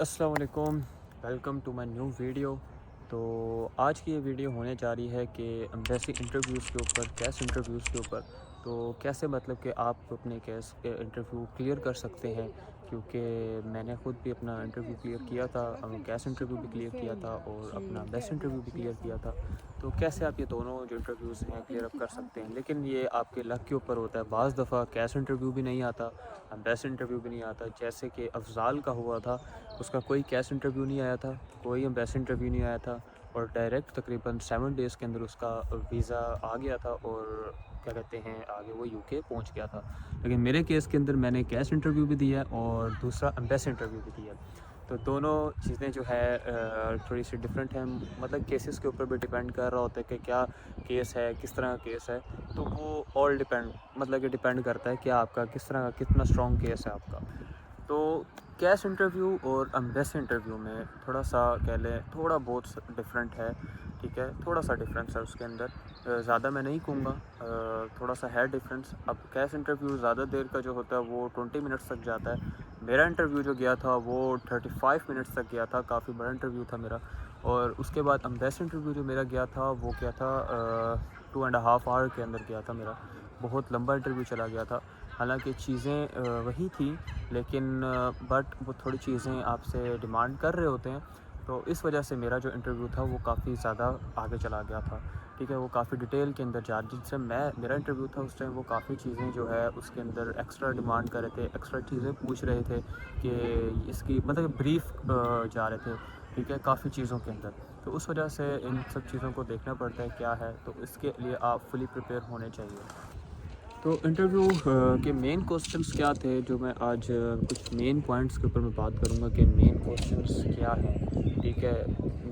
अस्सलाम वालेकुम, welcome to my new video. तो आज की ये वीडियो होने जा रही है कि एम्बेसी इंटरव्यूज़ के ऊपर, कैस इंटरव्यूज़ के ऊपर। तो कैसे मतलब कि आप अपने कैस इंटरव्यू क्लियर कर सकते हैं, क्योंकि मैंने ख़ुद भी अपना इंटरव्यू क्लियर किया था, कैस इंटरव्यू भी क्लियर किया था और अपना बेस्ट इंटरव्यू भी क्लियर किया था। तो कैसे आप ये दोनों जो इंटरव्यूज़ हैं क्लियर अप कर सकते हैं, लेकिन ये आपके लक के ऊपर होता है। बाज़ दफ़ा कैस इंटरव्यू भी नहीं आता, बेस्ट इंटरव्यू भी नहीं आता। जैसे कि अफ़ज़ाल का हुआ था, उसका कोई कैश इंटरव्यू नहीं आया था, कोई एम्बेसी इंटरव्यू नहीं आया था और डायरेक्ट तकरीबन 7 डेज़ के अंदर उसका वीज़ा आ गया था और क्या कहते हैं आगे वो यूके पहुंच गया था। लेकिन मेरे केस के अंदर मैंने कैश इंटरव्यू भी दिया और दूसरा एम्बेसी इंटरव्यू भी दिया। तो दोनों चीज़ें जो है थोड़ी सी डिफरेंट हैं, मतलब केसेस के ऊपर भी डिपेंड कर रहा होता है कि क्या केस है, किस तरह का केस है। तो वो ऑल डिपेंड, मतलब कि डिपेंड करता है कि आपका किस तरह का, कितना स्ट्रॉन्ग केस है आपका। तो कैश इंटरव्यू और एम्बेसी इंटरव्यू में थोड़ा सा कह लें, थोड़ा बहुत डिफरेंट है। ठीक है, थोड़ा सा डिफरेंस है उसके अंदर, ज़्यादा मैं नहीं कहूँगा, थोड़ा सा है डिफरेंस। अब कैश इंटरव्यू ज़्यादा देर का जो होता है वो 20 मिनट्स तक जाता है। मेरा इंटरव्यू जो गया था वो 35 मिनट्स तक गया था, काफ़ी बड़ा इंटरव्यू था मेरा। और उसके बाद एम्बेसी इंटरव्यू जो मेरा गया था वो क्या था, 2.5 आवर के अंदर गया था मेरा। बहुत लंबा इंटरव्यू चला गया था। हालांकि चीज़ें वही थी, लेकिन बट वो थोड़ी चीज़ें आपसे डिमांड कर रहे होते हैं। तो इस वजह से मेरा जो इंटरव्यू था वो काफ़ी ज़्यादा आगे चला गया था। ठीक है, वो काफ़ी डिटेल के अंदर जा, जिनसे मेरा इंटरव्यू था उस टाइम, वो काफ़ी चीज़ें जो है उसके अंदर एक्स्ट्रा डिमांड कर रहे थे, एक्स्ट्रा चीज़ें पूछ रहे थे कि इसकी मतलब ब्रीफ जा रहे थे। ठीक है, काफ़ी चीज़ों के अंदर। तो उस वजह से इन सब चीज़ों को देखना पड़ता है क्या है, तो इसके लिए आप फुली प्रिपेयर होने चाहिए। तो इंटरव्यू के मेन क्वेश्चंस क्या थे, जो मैं आज कुछ मेन पॉइंट्स के ऊपर मैं बात करूँगा कि मेन क्वेश्चंस क्या हैं। ठीक है,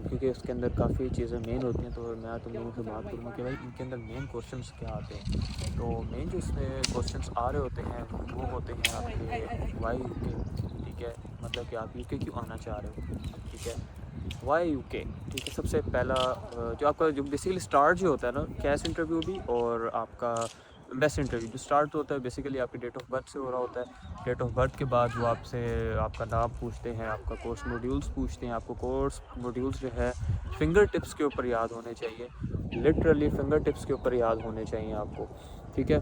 क्योंकि उसके अंदर काफ़ी चीज़ें मेन होती हैं, तो मैं तुम लोगों से बात करूँगा कि भाई इनके अंदर मेन क्वेश्चंस क्या आते हैं। तो मेन जो इसमें क्वेश्चंस आ रहे होते हैं वो होते हैं आपके वाई यूके। ठीक है, मतलब कि आप यूके क्यों आना चाह रहे हो। ठीक है, वाई यूके। ठीक है, सबसे पहला जो आपका जो बेसिकली स्टार्ट जो होता है ना, कैश इंटरव्यू भी और आपका बेस्ट इंटरव्यू जो स्टार्ट होता है बेसिकली आपकी डेट ऑफ बर्थ से हो रहा होता है। डेट ऑफ बर्थ के बाद वो आपसे आपका नाम पूछते हैं, आपका कोर्स मॉड्यूल्स पूछते हैं। आपको कोर्स मॉड्यूल्स जो है फिंगर टिप्स के ऊपर याद होने चाहिए, लिटरली फिंगर टिप्स के ऊपर याद होने चाहिए आपको। ठीक है,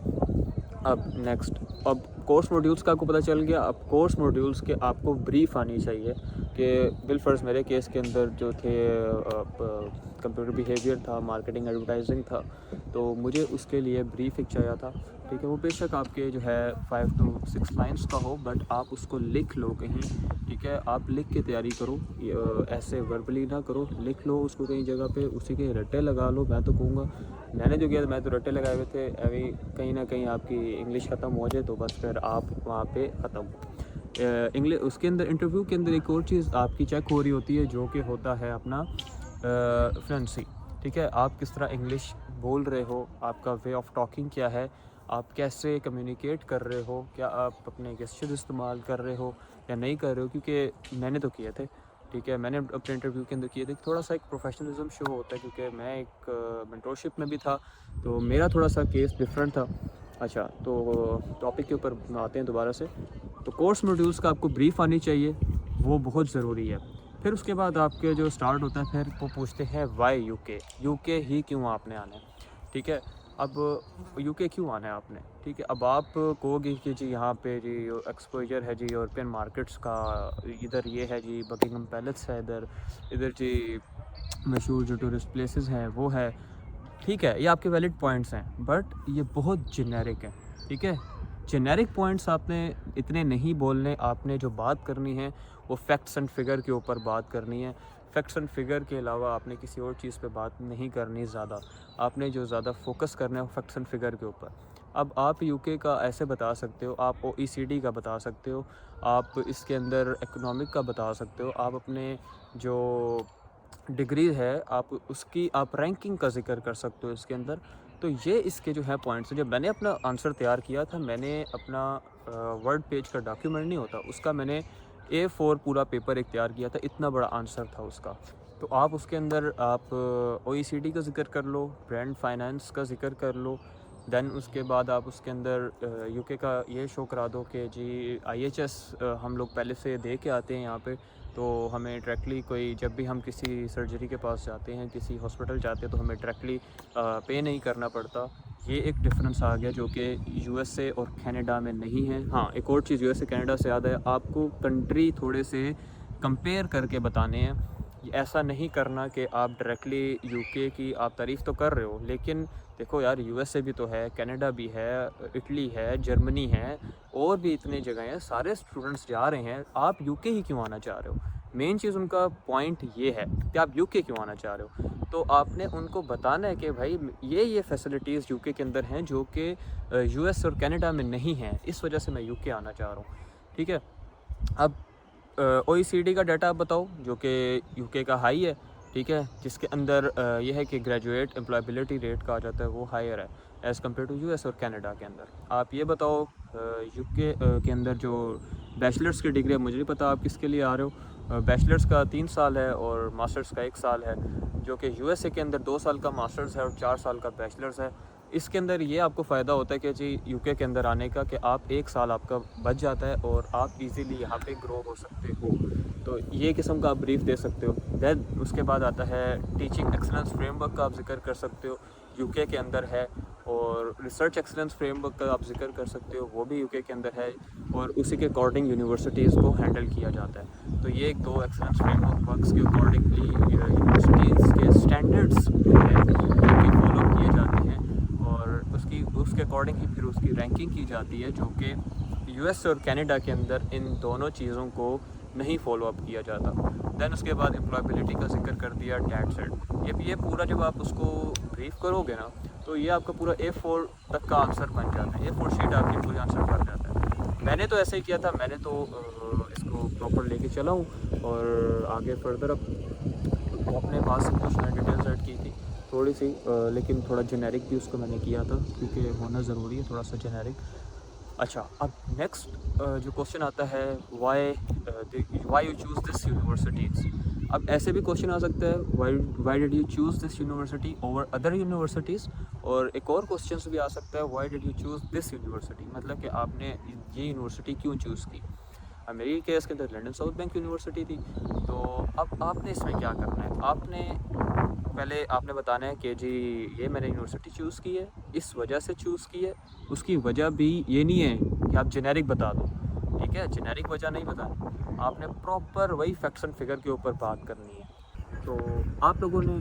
अब नेक्स्ट, अब कोर्स मॉड्यूल्स का आपको पता चल गया। अब कोर्स मॉड्यूल्स के आपको ब्रीफ आनी चाहिए कि बिलफर्ज मेरे केस के अंदर जो थे कंप्यूटर बिहेवियर था, मार्केटिंग एडवर्टाइजिंग था, तो मुझे उसके लिए ब्रीफ एक चाहिए था। ठीक है, वो बेशक आपके जो है 5 to 6 लाइन्स का हो, बट आप उसको लिख लो कहीं। ठीक है, आप लिख के तैयारी करो, ऐसे वर्बली ना करो, लिख लो उसको कहीं जगह पे, उसी के रट्टे लगा लो। मैं तो कहूँगा, मैंने जो किया मैं तो रट्टे लगाए हुए थे, अभी कहीं ना कहीं आपकी इंग्लिश ख़त्म हो जाए तो बस फिर आप वहाँ पे ख़त्म। इंग्लिश उसके अंदर इंटरव्यू के अंदर एक और चीज़ आपकी चेक हो रही होती है, जो कि होता है अपना फ्लुएंसी। ठीक है, आप किस तरह इंग्लिश बोल रहे हो, आपका वे ऑफ टॉकिंग क्या है, आप कैसे कम्युनिकेट कर रहे हो, क्या आप अपने गेस्चर इस्तेमाल कर रहे हो या नहीं कर रहे हो, क्योंकि मैंने तो किए थे। ठीक है, मैंने अपने इंटरव्यू के अंदर किए थे। थोड़ा सा एक प्रोफेशनलिज्म शो होता है, क्योंकि मैं एक मेंटोरशिप में भी था, तो मेरा थोड़ा सा केस डिफरेंट था। अच्छा, तो टॉपिक के ऊपर आते हैं दोबारा से। तो कोर्स मॉड्यूल्स का आपको ब्रीफ आनी चाहिए, वो बहुत ज़रूरी है। फिर उसके बाद आपके जो स्टार्ट होता है, फिर वो पूछते हैं वाई यूके, यूके ही क्यों आपने आना है। ठीक है, अब यूके क्यों आना है आपने। ठीक है, अब आप कहोगे कि जी यहाँ पे जी एक्सपोजर है जी यूरोपियन मार्केट्स का, इधर ये है जी बकिंगम पैलेस है, इधर इधर जी मशहूर जो टूरिस्ट प्लेसेस हैं वो है। ठीक है, ये आपके वैलिड पॉइंट्स हैं, बट ये बहुत जेनेरिक है। ठीक है, जेनेरिक पॉइंट्स आपने इतने नहीं बोलने, आपने जो बात करनी है वो फैक्ट्स एंड फिगर के ऊपर बात करनी है। फैक्ट्स एंड फिगर के अलावा आपने किसी और चीज़ पे बात नहीं करनी ज़्यादा। आपने जो ज़्यादा फोकस करना है वो फैक्ट्स एंड फिगर के ऊपर। अब आप यूके का ऐसे बता सकते हो, आप ओईसीडी का बता सकते हो, आप इसके अंदर इकोनॉमिक का बता सकते हो, आप अपने जो डिग्री है आप उसकी आप रैंकिंग का ज़िक्र कर सकते हो इसके अंदर। तो ये इसके जो है पॉइंट्स हैं। जब मैंने अपना आंसर तैयार किया था, मैंने अपना वर्ड पेज का डॉक्यूमेंट नहीं होता उसका, मैंने A4 पूरा पेपर एक तैयार किया था, इतना बड़ा आंसर था उसका। तो आप उसके अंदर आप ओईसीडी का ज़िक्र कर लो, ब्रांड फाइनेंस का ज़िक्र कर लो, दैन उसके बाद आप उसके अंदर यूके का ये शो करा दो कि जी IHS हम लोग पहले से दे के आते हैं यहाँ पे, तो हमें डायरेक्टली कोई जब भी हम किसी सर्जरी के पास जाते हैं, किसी हॉस्पिटल जाते हैं, तो हमें डायरेक्टली पे नहीं करना पड़ता। ये एक डिफरेंस आ गया जो कि USA और कनाडा में नहीं है। हाँ, एक और चीज़ USA कनाडा से याद है, आपको कंट्री थोड़े से कंपेयर करके बताने हैं। ऐसा नहीं करना कि आप डायरेक्टली यूके की आप तारीफ़ तो कर रहे हो, लेकिन देखो यार USA भी तो है, कनाडा भी है, इटली है, जर्मनी है, और भी इतने जगह हैं, सारे स्टूडेंट्स जा रहे हैं, आप यूके ही क्यों आना चाह रहे हो? मेन चीज़ उनका पॉइंट ये है कि आप यूके क्यों आना चाह रहे हो। तो आपने उनको बताना है कि भाई ये फैसिलिटीज़ यूके के अंदर हैं जो कि US और कनाडा में नहीं हैं, इस वजह से मैं यूके आना चाह रहा हूँ। ठीक है, अब OECD का डाटा आप बताओ जो कि यूके का हाई है, ठीक है, जिसके अंदर ये है कि ग्रेजुएट एम्प्लॉयबिलिटी रेट कहा जाता है वो हायर है एज़ कम्पेयर टू US और कनाडा के अंदर। आप ये बताओ यूके के अंदर जो बैचलर्स की डिग्री है, मुझे नहीं पता आप किसके लिए आ रहे हो, बैचलर्स का 3 साल है और मास्टर्स का 1 साल है, जो कि USA के अंदर 2 साल का मास्टर्स है और 4 साल का बैचलर्स है। इसके अंदर ये आपको फ़ायदा होता है कि जी यूके के अंदर आने का कि आप 1 साल आपका बच जाता है और आप इजीली यहाँ पे ग्रो हो सकते हो। तो ये किस्म का आप ब्रीफ दे सकते हो। दैन उसके बाद आता है टीचिंग एक्सलेंस फ्रेमवर्क का आप जिक्र कर सकते हो, यूके के अंदर है, और रिसर्च एक्सलेंस फ्रेमवर्क का आप जिक्र कर सकते हो, वो भी यूके के अंदर है, और उसी के अकॉर्डिंग यूनिवर्सिटीज़ को हैंडल किया जाता है। तो ये 2 एक्सलेंस फ्रेमवर्क्स के अकॉर्डिंगली यूनिवर्सिटीज़ के स्टैंडर्ड्स हैं जो कि फॉलो किए जाते हैं, और उसके अकॉर्डिंग ही फिर उसकी रैंकिंग की जाती है, जो कि US और कनाडा के अंदर इन दोनों चीज़ों को नहीं फॉलो अप किया जाता। दैन उसके बाद एम्प्लॉयबिलिटी का जिक्र कर दिया, डेट्स इट। ये पूरा जब आप उसको ब्रीफ करोगे ना, तो ये आपका पूरा A4 तक का आंसर बन जाता है, A4 शीट आपकी पूरी आंसर बन जाता है। मैंने तो ऐसे ही किया था, मैंने तो इसको प्रॉपर लेके चला हूँ, और आगे फर्दर अब अपने पास सब कुछ मैं डिटेल्स ऐड की थी थोड़ी सी, लेकिन थोड़ा जेनेरिक भी उसको मैंने किया था क्योंकि होना ज़रूरी है थोड़ा सा जेनेरिक। अच्छा, अब नेक्स्ट जो क्वेश्चन आता है, why you choose this universities. अब ऐसे भी क्वेश्चन आ सकता है, why did you choose this university over other universities, और एक और क्वेश्चन भी आ सकता है, why did you choose this university, मतलब कि आपने ये यूनिवर्सिटी क्यों चूज़ की। मेरी केस के अंदर लंदन साउथ बैंक यूनिवर्सिटी थी। तो अब आपने इसमें क्या करना है, पहले आपने बताना है कि जी ये मैंने यूनिवर्सिटी चूज़ की है, इस वजह से चूज़ की है। उसकी वजह भी ये नहीं है कि आप जेनेरिक बता दो, ठीक है, जेनेरिक वजह नहीं बतानी, आपने प्रॉपर वही फैक्ट्स एंड फिगर के ऊपर बात करनी है। तो आप लोगों ने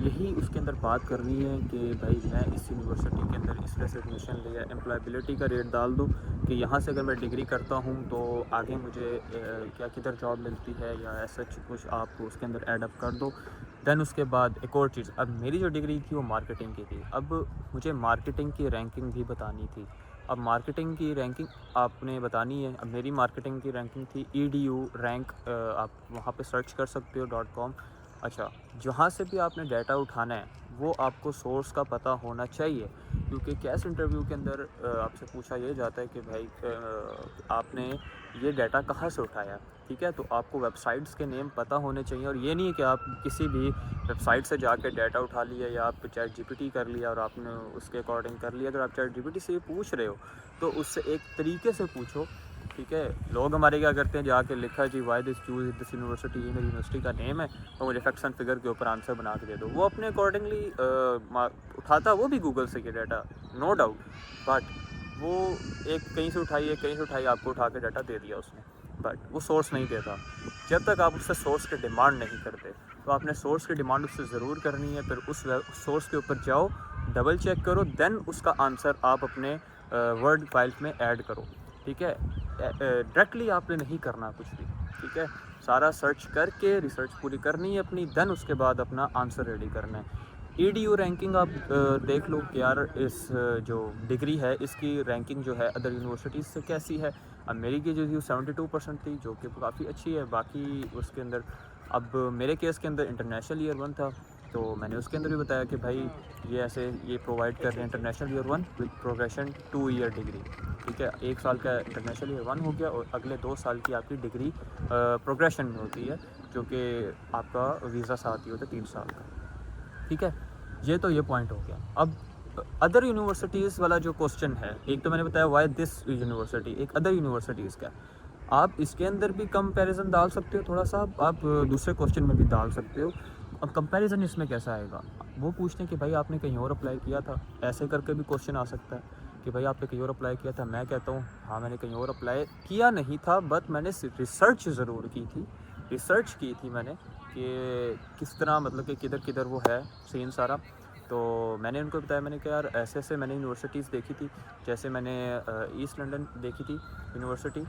यही उसके अंदर बात करनी है कि भाई मैं इस यूनिवर्सिटी के अंदर इस वजह से एडमिशन लिया, एम्प्लॉयबिलिटी का रेट डाल दो कि यहाँ से अगर मैं डिग्री करता हूँ तो आगे मुझे क्या किधर जॉब मिलती है, या ऐसा कुछ आप उसके अंदर ऐड अप कर दो। दैन उसके बाद एक और चीज़, अब मेरी जो डिग्री थी वो मार्केटिंग की थी, अब मुझे मार्केटिंग की रैंकिंग भी बतानी थी। अब मार्केटिंग की रैंकिंग आपने बतानी है। अब मेरी मार्केटिंग की रैंकिंग थी EDU रैंक, आप वहाँ पे सर्च कर सकते हो .com। अच्छा, जहाँ से भी आपने डाटा उठाना है वो आपको सोर्स का पता होना चाहिए, क्योंकि कैश इंटरव्यू के अंदर आपसे पूछा ये जाता है कि भाई आपने ये डाटा कहाँ से उठाया, ठीक है। तो आपको वेबसाइट्स के नेम पता होने चाहिए, और ये नहीं है कि आप किसी भी वेबसाइट से जाके डाटा उठा लिया या आप चैट GPT कर लिया और आपने उसके अकॉर्डिंग कर लिया। अगर आप चैट GPT से पूछ रहे हो तो उससे एक तरीके से पूछो, ठीक है। लोग हमारे क्या करते हैं, जाके लिखा जी why this choose this university, ये मेरी यूनिवर्सिटी का नेम है और मुझे फैक्ट्स एंड फिगर के ऊपर आंसर बना के दे दो। वो अपने अकॉर्डिंगली उठाता वो भी गूगल से ये डाटा, नो डाउट, बट वो एक कहीं से उठाई आपको उठा के डाटा दे दिया उसने, बट वो सोर्स नहीं देता। जब तक आप उससे सोर्स की डिमांड नहीं करते, तो आपने सोर्स की डिमांड उससे ज़रूर करनी है। फिर उस सोर्स के ऊपर जाओ, डबल चेक करो, देन उसका आंसर आप अपने वर्ड फाइल में ऐड करो, ठीक है। डायरेक्टली आपने नहीं करना कुछ भी, ठीक है। सारा सर्च करके रिसर्च पूरी करनी है अपनी, देन उसके बाद अपना आंसर रेडी करना है। EDU रैंकिंग आप देख लो कि यार इस जो डिग्री है इसकी रैंकिंग जो है अदर यूनिवर्सिटीज़ से कैसी है। अब मेरी की जो 72% थी, जो कि काफ़ी अच्छी है। बाकी उसके अंदर अब मेरे केस के अंदर इंटरनेशनल ईयर 1 था, तो मैंने उसके अंदर भी बताया कि भाई ये प्रोवाइड कर रहे हैं international year 1 with progression 2 year degree, ठीक है। 1 साल का इंटरनेशनल ईयर 1 हो गया और अगले 2 साल की आपकी डिग्री प्रोग्रेशन में होती है, जो कि आपका वीज़ा साथ ही होता है 3 साल का, ठीक है। ये तो ये पॉइंट हो गया। अब अदर यूनिवर्सिटीज़ वाला जो क्वेश्चन है, एक तो मैंने बताया वाई दिस यूनिवर्सिटी, एक अदर यूनिवर्सिटीज़ का, आप इसके अंदर भी कंपैरिजन डाल सकते हो थोड़ा सा, आप दूसरे क्वेश्चन में भी डाल सकते हो। अब कंपैरिजन इसमें कैसा आएगा, वो पूछते हैं कि भाई आपने कहीं और अप्लाई किया था, ऐसे करके भी क्वेश्चन आ सकता है कि भाई आपने कहीं और अप्लाई किया था। मैं कहता हूँ हाँ मैंने कहीं और अप्लाई किया नहीं था, बट मैंने रिसर्च ज़रूर की थी, रिसर्च की थी मैंने कि किस तरह मतलब कि किधर किधर वो है सीन सारा। तो मैंने उनको बताया, मैंने कहा यार ऐसे ऐसे मैंने यूनिवर्सिटीज़ देखी थी, जैसे मैंने ईस्ट लंदन देखी थी यूनिवर्सिटी,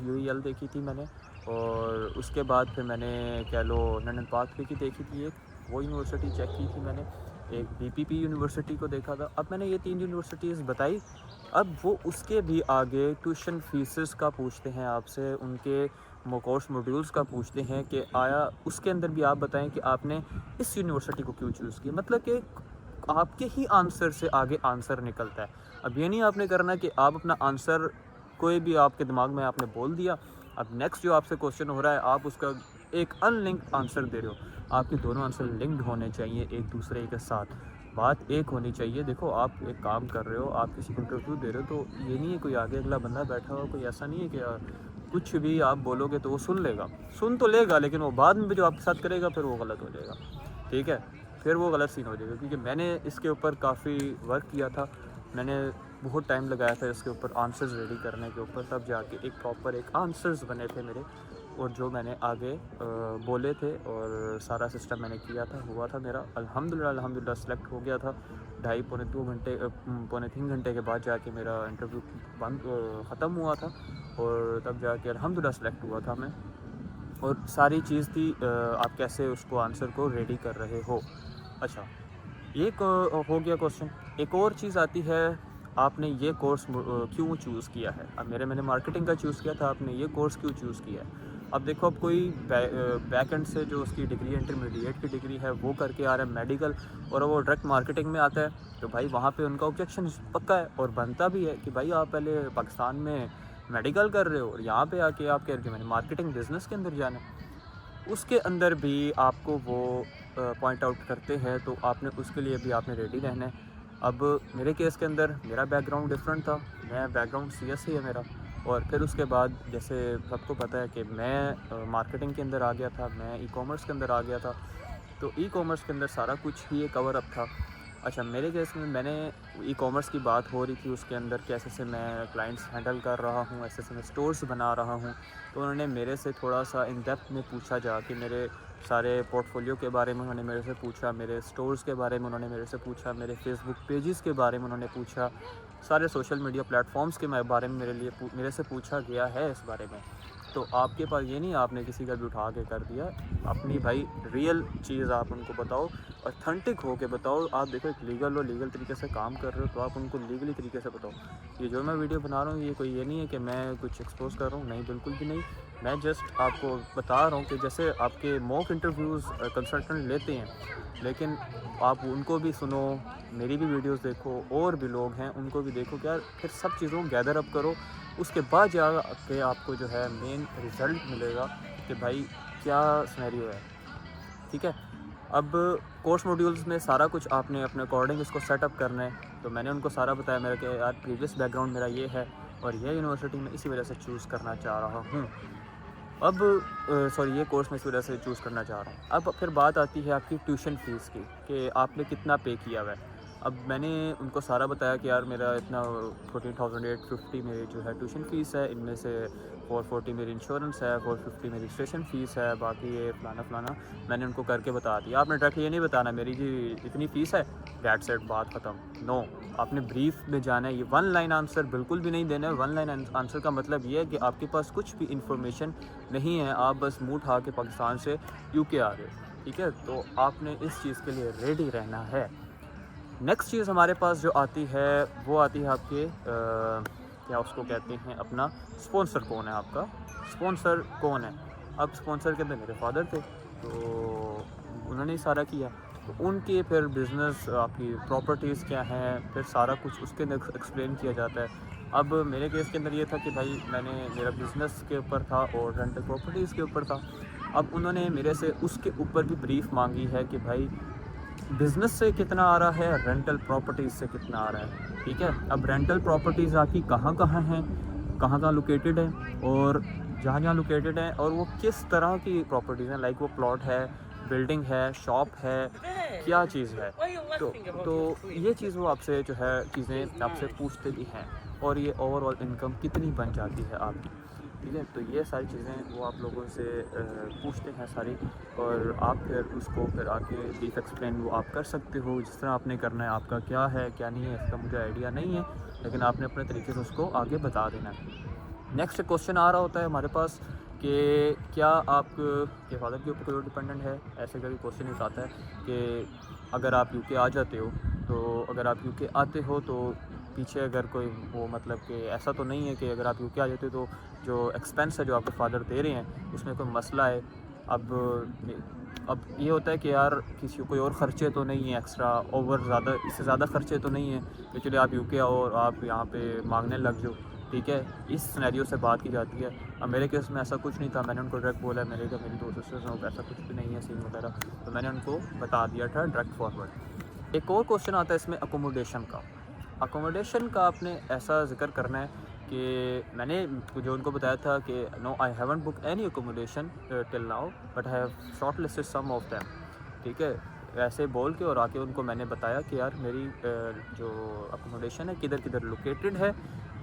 यूईएल देखी थी मैंने, और उसके बाद फिर मैंने कह लो लंदन पाथवे की देखी थी एक, वो यूनिवर्सिटी चेक की थी मैंने, एक बीपीपी यूनिवर्सिटी को देखा था। अब मैंने ये 3 यूनिवर्सिटीज़ बताई। अब वो उसके भी आगे ट्यूशन फीसेस का पूछते हैं आपसे, उनके कोर्स मॉड्यूल्स का पूछते हैं कि आया उसके अंदर भी आप बताएं कि आपने इस यूनिवर्सिटी को क्यों चूज़ किया। मतलब कि आपके ही आंसर से आगे आंसर निकलता है। अब ये नहीं आपने करना कि आप अपना आंसर कोई भी आपके दिमाग में आपने बोल दिया, अब नेक्स्ट जो आपसे क्वेश्चन हो रहा है आप उसका एक अनलिंक्ड आंसर दे रहे हो। आपके दोनों आंसर लिंक्ड होने चाहिए एक दूसरे के साथ, बात एक होनी चाहिए। देखो आप एक काम कर रहे हो, आप किसी को इंटरव्यू दे रहे हो, तो ये नहीं है कोई आगे अगला बंदा बैठा हो, कोई ऐसा नहीं है कि कुछ भी आप बोलोगे तो वो सुन लेगा, सुन तो लेगा लेकिन वो बाद में भी जो आपके साथ करेगा फिर वो गलत हो जाएगा, ठीक है, फिर वो गलत सीन हो जाएगा। क्योंकि मैंने इसके ऊपर काफ़ी वर्क किया था, मैंने बहुत टाइम लगाया था इसके ऊपर आंसर्स रेडी करने के ऊपर, तब जाके एक प्रॉपर एक आंसर्स बने थे मेरे, और जो मैंने आगे बोले थे और सारा सिस्टम मैंने किया था, हुआ था मेरा अल्हम्दुलिल्लाह सेलेक्ट हो गया था। ढाई पौने 2 घंटे पौने 3 घंटे के बाद जाके मेरा इंटरव्यू ख़त्म हुआ था, और तब जाके अल्हम्दुलिल्लाह सेलेक्ट हुआ था मैं। और सारी चीज़ थी आप कैसे उसको आंसर को रेडी कर रहे हो। अच्छा, ये हो गया क्वेश्चन। एक और चीज़ आती है, आपने ये कोर्स क्यों चूज़ किया है। अब मैंने मार्केटिंग का चूज़ किया था, आपने ये कोर्स क्यों चूज़ किया है। अब देखो, अब कोई बैक एंड से जो उसकी डिग्री इंटरमीडिएट की डिग्री है वो करके आ रहा है मेडिकल, और वो डायरेक्ट मार्केटिंग में आता है, तो भाई वहाँ पे उनका ऑब्जेक्शन पक्का है और बनता भी है कि भाई आप पहले पाकिस्तान में मेडिकल कर रहे हो और यहाँ पे आके आप कह रहे हो मैंने मार्केटिंग बिज़नेस के अंदर जाना है। उसके अंदर भी आपको वो पॉइंट आउट करते हैं, तो आपने उसके लिए भी आपने रेडी रहना है। अब मेरे केस के अंदर मेरा बैकग्राउंड डिफरेंट था, मैं बैकग्राउंड सीएस ही है मेरा, और फिर उसके बाद जैसे सबको पता है कि मैं मार्केटिंग के अंदर आ गया था, मैं ई कॉमर्स के अंदर आ गया था, तो ई कॉमर्स के अंदर सारा कुछ ही कवर अप था। अच्छा, मेरे केस में मैंने ई कॉमर्स की बात हो रही थी, उसके अंदर कैसे से मैं क्लाइंट्स हैंडल कर रहा हूँ, ऐसे से मैं स्टोर्स बना रहा हूँ, तो उन्होंने मेरे से थोड़ा सा इन डेप्थ में पूछा, जाके मेरे सारे पोर्टफोलियो के बारे में उन्होंने मेरे से पूछा, मेरे स्टोर्स के बारे में उन्होंने मेरे से पूछा, मेरे फेसबुक पेजेस के बारे में उन्होंने पूछा, सारे सोशल मीडिया प्लेटफॉर्म्स के बारे में मेरे से पूछा गया है इस बारे में। तो आपके पास ये नहीं आपने किसी का भी उठा के कर दिया, अपनी भाई रियल चीज़ आप उनको बताओ, ऑथेंटिक हो के बताओ। आप देखो एक लीगल तरीके से काम कर रहे हो, तो आप उनको लीगली तरीके से बताओ। ये जो मैं वीडियो बना रहा हूँ ये नहीं है कि मैं कुछ एक्सपोज कर रहा हूँ, नहीं, बिल्कुल भी नहीं। मैं जस्ट आपको बता रहा हूँ कि जैसे आपके मॉक इंटरव्यूज़ कंसल्टेंट लेते हैं, लेकिन आप उनको भी सुनो, मेरी भी वीडियोस देखो, और भी लोग हैं उनको भी देखो, क्या फिर सब चीज़ों को गैदर अप करो, उसके बाद जाके आपको जो है मेन रिज़ल्ट मिलेगा कि भाई क्या सिनेरियो है, ठीक है। अब कोर्स मॉड्यूल्स में सारा कुछ आपने अपने अकॉर्डिंग इसको सेटअप करना है, तो मैंने उनको सारा बताया, मेरा कि यार प्रीवियस बैकग्राउंड मेरा ये है और ये यूनिवर्सिटी में इसी वजह से चूज़ करना चाह रहा हूँ। अब सॉरी, ये कोर्स मैं इस वजह से चूज़ करना चाह रहा हूँ। अब फिर बात आती है आपकी ट्यूशन फ़ीस की, कि आपने कितना पे किया हुआ है। अब मैंने उनको सारा बताया कि यार मेरा इतना 14,850 मेरी जो है ट्यूशन फ़ीस है, इनमें से 440 मेरी इंश्योरेंस है, 450 मेरी रजिस्ट्रेशन फ़ीस है, बाकी ये फलाना मैंने उनको करके बता दिया। आपने डायरेक्ट ये नहीं बताना मेरी जी इतनी फ़ीस है, दैट्स इट, बात ख़त्म। नो, आपने ब्रीफ में जाना है। ये वन लाइन आंसर बिल्कुल भी नहीं देना है। वन लाइन आंसर का मतलब ये है कि आपके पास कुछ भी इंफॉर्मेशन नहीं है, आप बस मुँह उठा के पाकिस्तान से यूके आ गए, ठीक है। तो आपने इस चीज़ के लिए रेडी रहना है। नेक्स्ट चीज़ हमारे पास जो आती है वो आती है आपके क्या उसको कहते हैं, अपना स्पॉन्सर कौन है, आपका स्पॉन्सर कौन है। अब स्पॉन्सर के अंदर मेरे फादर थे, तो उन्होंने ही सारा किया, तो उनके फिर बिज़नेस, आपकी प्रॉपर्टीज़ क्या हैं, फिर सारा कुछ उसके अंदर एक्सप्लेन किया जाता है। अब मेरे केस के अंदर ये था कि भाई मेरा बिज़नेस के ऊपर था और रेंटल प्रॉपर्टीज़ के ऊपर था। अब उन्होंने मेरे से उसके ऊपर भी ब्रीफ मांगी है कि भाई बिज़नेस से कितना आ रहा है, रेंटल प्रॉपर्टीज़ से कितना आ रहा है, ठीक है। अब रेंटल प्रॉपर्टीज़ आपकी कहाँ कहाँ हैं, कहाँ कहाँ लोकेटेड हैं, और जहाँ जहाँ लोकेटेड हैं और वो किस तरह की प्रॉपर्टीज़ हैं, लाइक वो प्लॉट है, बिल्डिंग है, शॉप है, क्या चीज़ है। तो ये चीज़ वो आपसे जो है चीज़ें आपसे पूछते भी हैं, और ये ओवरऑल इनकम कितनी बन जाती है आपकी, ठीक है। तो ये सारी चीज़ें वो आप लोगों से पूछते हैं सारी, और आप फिर उसको फिर आके ब्रीफ एक्सप्लेन वो आप कर सकते हो जिस तरह आपने करना है। आपका क्या है क्या नहीं है इसका मुझे आइडिया नहीं है, लेकिन आपने अपने तरीके से उसको आगे बता देना है। नेक्स्ट क्वेश्चन आ रहा होता है हमारे पास कि क्या आप के फादर के ऊपर कोई डिपेंडेंट है। ऐसे कभी क्वेश्चन आता है कि अगर आप यूके आ जाते हो, तो अगर आप यूके आते हो तो पीछे अगर कोई वो मतलब कि ऐसा तो नहीं है कि अगर आप यूके आ जाते हो तो जो एक्सपेंस है जो आपके फादर दे रहे हैं उसमें कोई मसला है। अब ये होता है कि यार किसी कोई और ख़र्चे तो नहीं है एक्स्ट्रा, ओवर ज़्यादा इससे ज़्यादा ख़र्चे तो नहीं है कि चलिए आप यूके आओ और आप यहाँ पे मांगने लग जाओ, ठीक है। इस सिनेरियो से बात की जाती है। अब मेरे केस में ऐसा कुछ नहीं था, मैंने उनको डायरेक्ट बोला मेरी 2 सिस्टर्स हैं, ऐसा कुछ भी नहीं है सीन वगैरह, तो मैंने उनको बता दिया था डायरेक्ट फॉरवर्ड। एक और क्वेश्चन आता है इसमें अकोमोडेशन का। अकोमोडेशन का आपने ऐसा ज़िक्र करना है कि मैंने जो उनको बताया था कि no I haven't book any accommodation till now but I have shortlisted some of them, ठीक है। ऐसे बोल के और आके उनको मैंने बताया कि यार मेरी जो अकोमोडेशन है किधर किधर लोकेटेड है,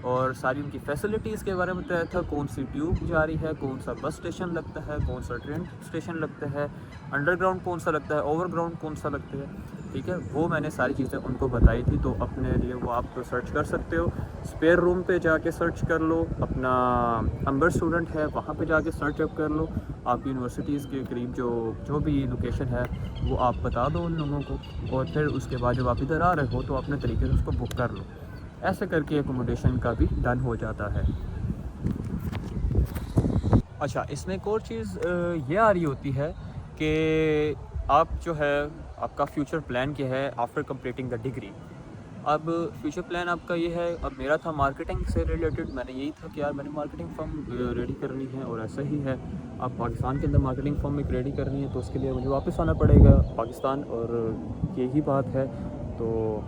और सारी उनकी फैसिलिटीज़ के बारे में बताया था, कौन सी ट्यूब जा रही है, कौन सा बस स्टेशन लगता है, कौन सा ट्रेन स्टेशन लगता है, अंडरग्राउंड कौन सा लगता है, ओवरग्राउंड कौन सा लगता है, ठीक है। वो मैंने सारी चीज़ें उनको बताई थी, तो अपने लिए वो आप तो सर्च कर सकते हो। स्पेयर रूम पे जाके सर्च कर लो, अपना अम्बर स्टूडेंट है वहाँ पे जाके सर्च अप कर लो। आप यूनिवर्सिटीज़ के करीब जो जो भी लोकेशन है वो आप बता दो उन लोगों को, और फिर उसके बाद जब आप इधर आ रहे हो तो अपने तरीके से उसको बुक कर लो। ऐसे करके एकोमोडेशन का भी डन हो जाता है। अच्छा, इसमें एक और चीज़ ये आ रही होती है कि आप जो है आपका फ्यूचर प्लान क्या है आफ्टर कंप्लीटिंग द डिग्री। अब फ्यूचर प्लान आपका ये है, अब मेरा था मार्केटिंग से रिलेटेड, मैंने यही था कि यार मैंने मार्केटिंग फर्म रेडी करनी है, और ऐसा ही है। अब पाकिस्तान के अंदर मार्केटिंग फर्म एक रेडी करनी है तो उसके लिए मुझे वापस आना पड़ेगा पाकिस्तान, और यही बात है। तो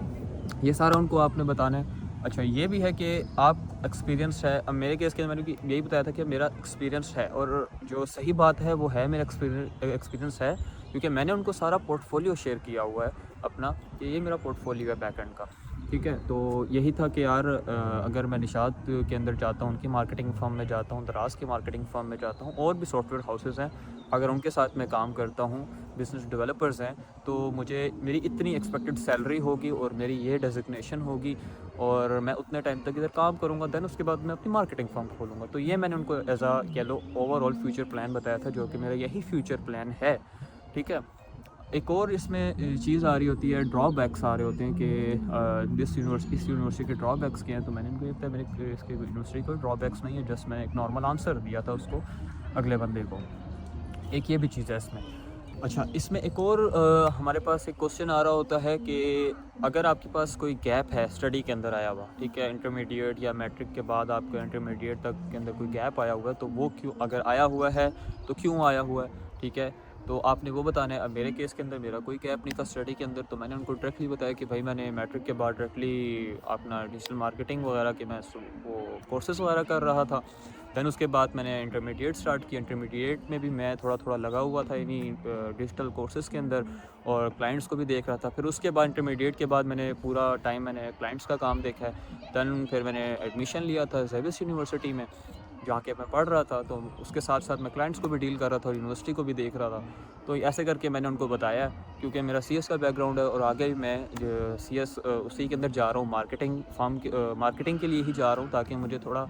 ये सारा उनको आपने बताना है। अच्छा, ये भी है कि आप एक्सपीरियंस है। अब मेरे केस के अंदर मैंने यही बताया था कि मेरा एक्सपीरियंस है, और जो सही बात है वो है मेरा एक्सपीरियंस है, क्योंकि मैंने उनको सारा पोर्टफोलियो शेयर किया हुआ है अपना, कि ये मेरा पोर्टफोलियो है बैकएंड का, ठीक है। तो यही था कि यार अगर मैं निशात के अंदर जाता हूँ, उनकी मार्केटिंग फर्म में जाता हूँ, दराज की मार्केटिंग फर्म में जाता हूँ, और भी सॉफ्टवेयर हाउसेस हैं, अगर उनके साथ मैं काम करता हूँ, बिज़नेस डेवलपर्स हैं, तो मुझे मेरी इतनी एक्सपेक्टेड सैलरी होगी और मेरी ये डेजिग्नेशन होगी, और मैं उतने टाइम तक इधर काम करूँगा, देन उसके बाद मैं अपनी मार्केटिंग फर्म खोलूँगा। तो ये मैंने उनको एज आ कह लो ओवरऑल फ्यूचर प्लान बताया था, जो कि मेरा यही फ्यूचर प्लान है, ठीक है। एक और इसमें चीज़ आ रही होती है, ड्रॉबैक्स आ रहे होते हैं कि इस यूनिवर्सिटी के ड्रॉबैक्स क्या हैं। तो मैंने उनको ये बताया मेरे इसके यूनिवर्सिटी कोई ड्रॉबैक्स नहीं है, जस्ट मैं एक नॉर्मल आंसर दिया था उसको अगले बंदे को। एक ये भी चीज़ है इसमें। अच्छा, इसमें एक और हमारे पास एक क्वेश्चन आ रहा होता है कि अगर आपके पास कोई गैप है स्टडी के अंदर आया हुआ, ठीक है, इंटरमीडिएट या मैट्रिक के बाद आपको इंटरमीडिएट तक के अंदर कोई गैप आया हुआ है, तो वो क्यों, अगर आया हुआ है तो क्यों आया हुआ है, ठीक है। तो आपने वो बताना है। अब मेरे केस के अंदर मेरा कोई गैप नहीं था स्टडी के अंदर, तो मैंने उनको डायरेक्टली बताया कि भाई मैंने मैट्रिक के बाद डायरेक्टली अपना डिजिटल मार्केटिंग वगैरह के मैं वो कोर्सेज़ वगैरह कर रहा था। दैन उसके बाद मैंने इंटरमीडिएट स्टार्ट किया। इंटरमीडिएट में भी मैं थोड़ा थोड़ा लगा हुआ था इन्हीं डिजिटल कोर्सेज़ के अंदर, और क्लाइंट्स को भी देख रहा था। फिर उसके बाद इंटरमीडिएट के बाद मैंने पूरा टाइम मैंने क्लाइंट्स का काम देखा है। दैन फिर मैंने एडमिशन लिया था ज़ेविस यूनिवर्सिटी में, जहाँ के मैं पढ़ रहा था, तो उसके साथ साथ मैं क्लाइंट्स को भी डील कर रहा था और यूनिवर्सिटी को भी देख रहा था। तो ऐसे करके मैंने उनको बताया, क्योंकि मेरा सीएस का बैकग्राउंड है, और आगे भी मैं सीएस उसी के अंदर जा रहा हूँ, मार्केटिंग के लिए ही जा रहा हूँ, ताकि मुझे थोड़ा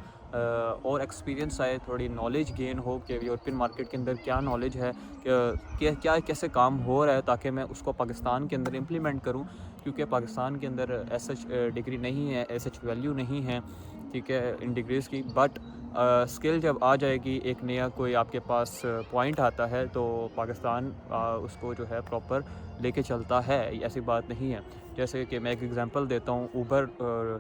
और एक्सपीरियंस आए, थोड़ी नॉलेज गेन हो कि यूरोपियन मार्केट के अंदर क्या नॉलेज है, क्या कैसे काम हो रहा है, ताकि मैं उसको पाकिस्तान के अंदर इम्प्लीमेंट करूँ। क्योंकि पाकिस्तान के अंदर एसएच डिग्री नहीं है, एसएच वैल्यू नहीं है, ठीक है, इन डिग्रीज़ की। बट स्किल जब आ जाएगी, एक नया कोई आपके पास पॉइंट आता है, तो पाकिस्तान उसको जो है प्रॉपर लेके चलता है, ऐसी बात नहीं है। जैसे कि मैं एक एग्जांपल देता हूँ, ऊबर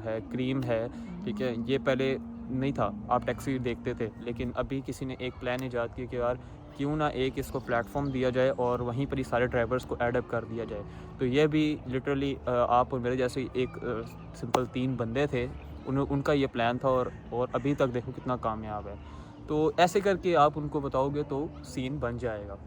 है, क्रीम है, ठीक है, ये पहले नहीं था, आप टैक्सी देखते थे, लेकिन अभी किसी ने एक प्लान ईजाद किया कि यार क्यों ना एक इसको प्लेटफॉर्म दिया जाए और वहीं पर ही सारे ड्राइवर्स को एडअप कर दिया जाए। तो ये भी लिटरली आप और मेरे जैसे एक सिंपल 3 बंदे थे, उनका ये प्लान था और अभी तक देखो कितना कामयाब है। तो ऐसे करके आप उनको बताओगे तो सीन बन जाएगा,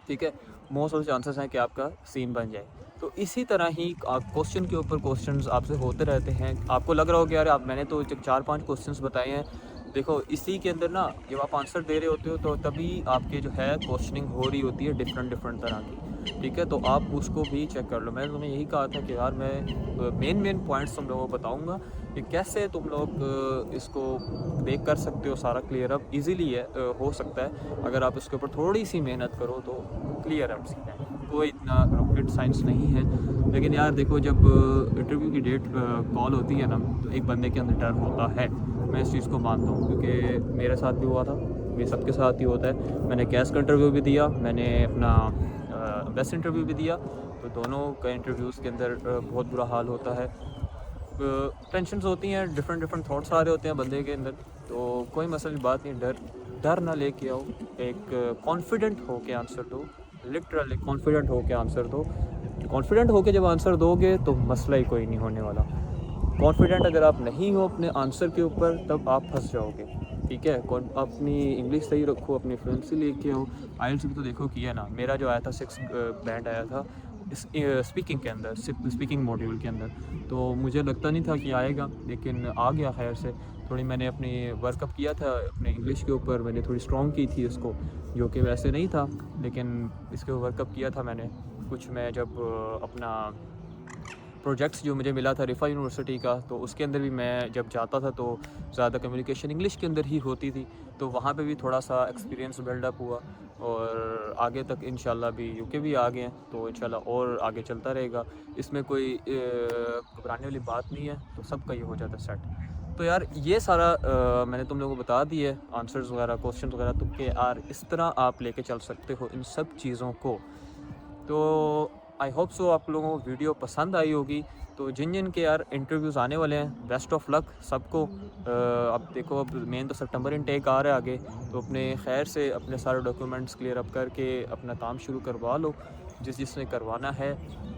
ठीक है। मोस्ट ऑफ द चांसेस हैं कि आपका सीन बन जाए। तो इसी तरह ही क्वेश्चन के ऊपर क्वेश्चंस आपसे होते रहते हैं। आपको लग रहा हो कि यार मैंने तो 4-5 क्वेश्चंस बताए हैं। देखो इसी के अंदर ना जब आप आंसर दे रहे होते हो तो तभी आपके जो है क्वेश्चनिंग हो रही होती है डिफरेंट तरह की, ठीक है। तो आप उसको भी चेक कर लो। मैंने तुम्हें यही कहा था कि यार मैं मेन पॉइंट्स तुम लोगों को बताऊँगा कि कैसे तुम लोग इसको देख कर सकते हो। सारा क्लियर अप ईज़िली है, हो सकता है अगर आप इसके ऊपर थोड़ी सी मेहनत करो तो क्लियर अप सीन है, कोई इतना रॉकेट साइंस नहीं है। लेकिन यार देखो जब इंटरव्यू की डेट कॉल होती है ना तो एक बंदे के अंदर डर होता है। मैं इस चीज़ को मानता हूँ क्योंकि मेरे साथ भी हुआ था, ये सबके साथ ही होता है। मैंने कैश का इंटरव्यू भी दिया, मैंने अपना बेस्ट इंटरव्यू भी दिया, तो दोनों का इंटरव्यूज़ के अंदर बहुत बुरा हाल होता है। टेंशन्स होती हैं, डिफरेंट थॉट्स आ रहे होते हैं बंदे के अंदर। तो कोई मसले की बात नहीं, डर ना लेके आओ, एक कॉन्फिडेंट हो के आंसर दो, लिटरली कॉन्फिडेंट हो के आंसर दो। कॉन्फिडेंट हो के जब आंसर दोगे तो मसला ही कोई नहीं होने वाला। कॉन्फिडेंट अगर आप नहीं हो अपने आंसर के ऊपर तब आप फंस जाओगे, ठीक है। अपनी इंग्लिश सही रखो, अपनी फ्लुएंसी लेके आओ। आइल्स भी तो देखो किया ना, मेरा जो आया था 6 बैंड आया था इस स्पीकिंग के अंदर, स्पीकिंग मॉड्यूल के अंदर। तो मुझे लगता नहीं था कि आएगा, लेकिन आ गया खैर से। थोड़ी मैंने अपनी वर्कअप किया था अपने इंग्लिश के ऊपर, मैंने थोड़ी स्ट्रॉन्ग की थी इसको, जो कि वैसे नहीं था, लेकिन इसके वर्कअप किया था मैंने कुछ। मैं जब अपना प्रोजेक्ट्स जो मुझे मिला था रिफ़ा यूनिवर्सिटी का, तो उसके अंदर भी मैं जब जाता था तो ज़्यादा कम्युनिकेशन इंग्लिश के अंदर ही होती थी। तो वहाँ पे भी थोड़ा सा एक्सपीरियंस बिल्डअप हुआ और आगे तक इंशाल्लाह भी यूके भी आ गए हैं, तो इंशाल्लाह और आगे चलता रहेगा। इसमें कोई घबराने वाली बात नहीं है, तो सबका ये हो जाता है सेट। तो यार ये सारा मैंने तुम लोगों को बता दी है आंसर्स वगैरह, क्वेश्चन वगैरह, तो कि यार इस तरह आप लेके चल सकते हो इन सब चीज़ों को। तो आई होप सो आप लोगों को वीडियो पसंद आई होगी। तो जिन के यार इंटरव्यूज़ आने वाले हैं, बेस्ट ऑफ लक सबको। अब देखो अब मेन तो सितंबर इनटेक आ रहा है आगे, तो अपने खैर से अपने सारे डॉक्यूमेंट्स क्लियर अप करके अपना काम शुरू करवा लो जिसने करवाना है,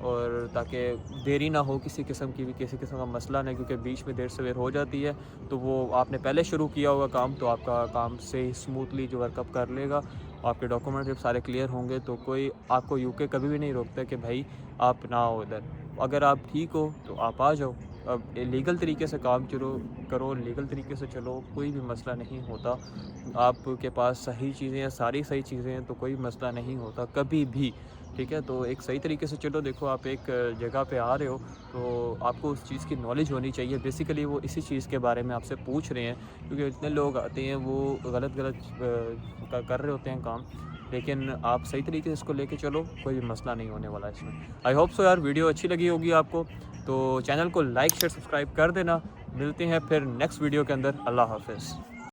और ताकि देरी ना हो किसी किस्म की भी, किसी किस्म का मसला नहीं, क्योंकि बीच में देर सवेर हो जाती है। तो वो आपने पहले शुरू किया होगा काम, तो आपका काम से स्मूथली जो वर्कअप कर लेगा। आपके डॉक्यूमेंट जब सारे क्लियर होंगे तो कोई आपको यूके कभी भी नहीं रोकता कि भाई आप ना हो इधर। अगर आप ठीक हो तो आप आ जाओ। अब लीगल तरीके से काम करो, लीगल तरीके से चलो, कोई भी मसला नहीं होता। आपके पास सही चीज़ें हैं, सारी सही चीज़ें हैं, तो कोई मसला नहीं होता कभी भी, ठीक है। तो एक सही तरीके से चलो। देखो आप एक जगह पे आ रहे हो तो आपको उस चीज़ की नॉलेज होनी चाहिए। बेसिकली वो इसी चीज़ के बारे में आपसे पूछ रहे हैं, क्योंकि इतने लोग आते हैं वो गलत कर रहे होते हैं काम। लेकिन आप सही तरीके से इसको लेके चलो, कोई भी मसला नहीं होने वाला इसमें। आई होप सो यार वीडियो अच्छी लगी होगी आपको, तो चैनल को लाइक शेयर सब्सक्राइब कर देना। मिलते हैं फिर नेक्स्ट वीडियो के अंदर। अल्लाह हाफ़िज़।